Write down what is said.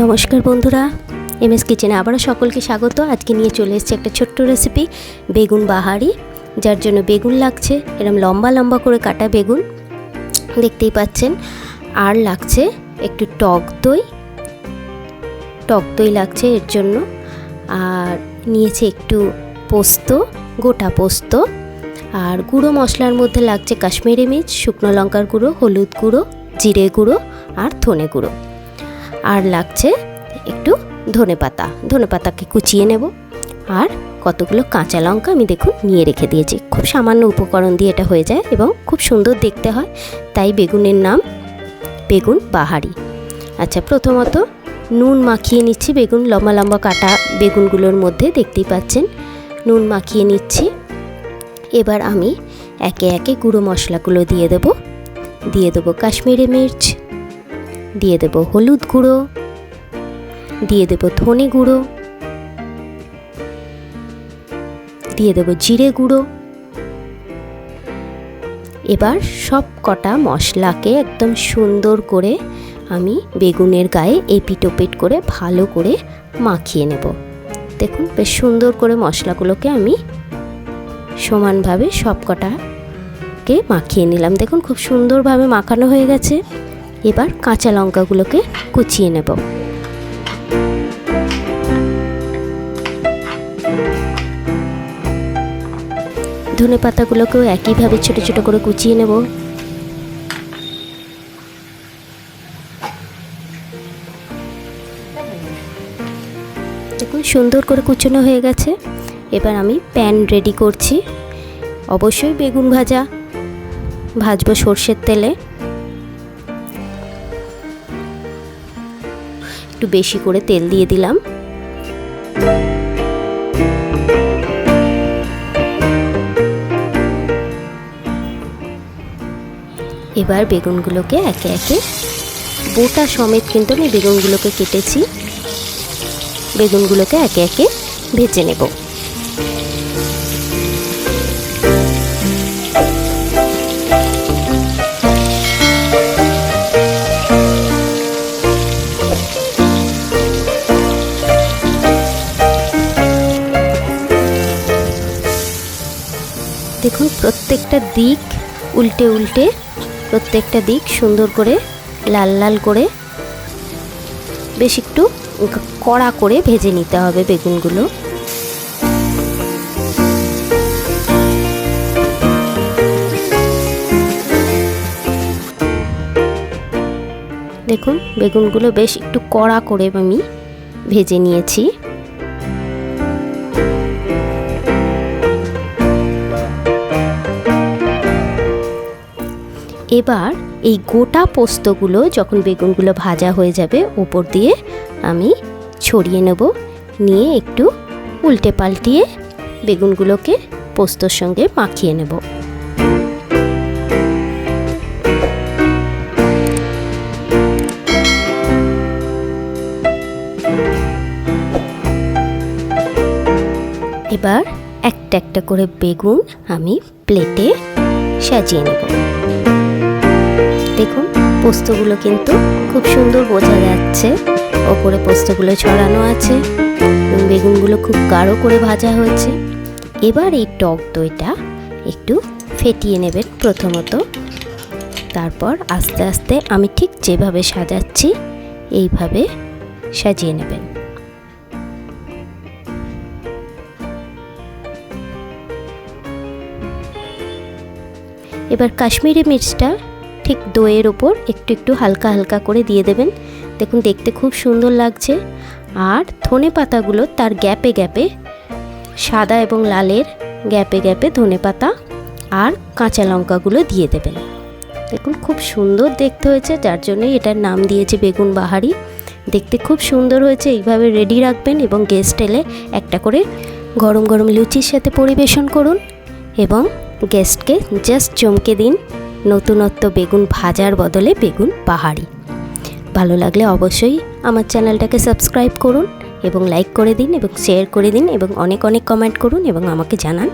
নমস্কার বন্ধুরা, এমএস কিচেনে আবারও সকলকে স্বাগত। আজকে নিয়ে চলে এসেছি একটা ছোট্ট রেসিপি, বেগুন বাহারি। যার জন্য বেগুন লাগছে এরকম লম্বা লম্বা করে কাটা বেগুন, দেখতেই পাচ্ছেন। আর লাগছে একটু টক দই লাগছে এর জন্য। আর নিয়েছে একটু পোস্ত, গোটা পোস্ত। আর গুঁড়ো মশলার মধ্যে লাগছে কাশ্মীরি মির্চ, শুকনো লঙ্কার গুঁড়ো, হলুদ গুঁড়ো, জিরে গুঁড়ো আর ধনে গুঁড়ো। আর লাগছে একটু ধনেপাতাকে কুচিয়ে নেব। আর কতগুলো কাঁচা লঙ্কা আমি দেখুন নিয়ে রেখে দিয়েছি। খুব সামান্য উপকরণ দিয়ে এটা হয়ে যায় এবং খুব সুন্দর দেখতে হয়, তাই বেগুনের নাম বেগুন বাহারি। আচ্ছা, প্রথমত নুন মাখিয়ে নিচ্ছি বেগুন লম্বা লম্বা কাটা বেগুনগুলোর মধ্যে, দেখতেই পাচ্ছেন নুন মাখিয়ে নিচ্ছি। এবার আমি একে একে গুঁড়ো মশলাগুলো দিয়ে দেবো কাশ্মীরি মির্চ, দিয়ে দেবো হলুদ গুঁড়ো, দিয়ে দেবো ধনে গুঁড়ো, দিয়ে দেবো জিরে গুঁড়ো। এবার সব কটা মশলাকে একদম সুন্দর করে আমি বেগুনের গায়ে এপিট ওপিট করে ভালো করে মাখিয়ে নেব। দেখুন বেশ সুন্দর করে মশলাগুলোকে আমি সমানভাবে সব কটাকে মাখিয়ে নিলাম। দেখুন খুব সুন্দরভাবে মাখানো হয়ে গেছে। এবার কাঁচা লঙ্কাগুলোকে কুচিয়ে নেব। ধনে পাতাগুলোকেও একইভাবে ছোট ছোট করে কুচিয়ে নেব। দেখুন সুন্দর করে কুচনো হয়ে গেছে। এবার আমি প্যান রেডি করছি। অবশ্যই বেগুন ভাজবো সর্ষের তেলে। একটু বেশি করে তেল দিয়ে দিলাম। এবার বেগুনগুলোকে একে একে বোটা সমেত কিন্তু আমি বেগুনগুলোকে কেটেছি, বেগুনগুলোকে একে একে ভেজে নেব। দেখুন প্রত্যেকটা দিক উল্টে প্রত্যেকটা দিক সুন্দর করে লাল লাল করে বেশ একটু কড়া করে ভেজে নিতে হবে বেগুনগুলো। দেখুন বেগুনগুলো বেশ একটু কড়া করে আমি ভেজে নিয়েছি। এবার এই গোটা পোস্তগুলো যখন বেগুনগুলো ভাজা হয়ে যাবে উপর দিয়ে আমি ছড়িয়ে নেব। নিয়ে একটু উল্টে পাল্টিয়ে বেগুনগুলোকে পোস্তর সঙ্গে মাখিয়ে নেব। এবার একটা একটা করে বেগুন আমি প্লেটে সাজিয়ে নেব। দেখুন পোস্তগুলো কিন্তু খুব সুন্দর বোঝা যাচ্ছে, ওপরে পোস্তগুলো ছড়ানো আছে, বেগুনগুলো খুব গাঢ় করে ভাজা হয়েছে। এবার এই টক দইটা একটু ফেটিয়ে নেবেন প্রথমত, তারপর আস্তে আস্তে আমি ঠিক যেভাবে সাজাচ্ছি এইভাবে সাজিয়ে নেবেন। এবার কাশ্মীরি মির্চটা ঠিক দইয়ের ওপর একটু একটু হালকা হালকা করে দিয়ে দেবেন। দেখুন দেখতে খুব সুন্দর লাগছে। আর ধনে পাতাগুলো তার গ্যাপে গ্যাপে, সাদা এবং লালের গ্যাপে গ্যাপে ধনে পাতা আর কাঁচা লঙ্কাগুলো দিয়ে দেবেন। দেখুন খুব সুন্দর দেখতে হয়েছে, যার জন্যই এটার নাম দিয়েছে বেগুন বাহারি। দেখতে খুব সুন্দর হয়েছে। এইভাবে রেডি রাখবেন এবং গেস্ট এলে একটা করে গরম গরম লুচির সাথে পরিবেশন করুন এবং গেস্টকে জাস্ট চমকে দিন নতুনত্ব বেগুন ভাজার বদলে বেগুন বাহারি। ভালো লাগলে অবশ্যই আমার চ্যানেলটাকে সাবস্ক্রাইব করুন এবং লাইক করে দিন এবং শেয়ার করে দিন এবং অনেক অনেক কমেন্ট করুন এবং আমাকে জানান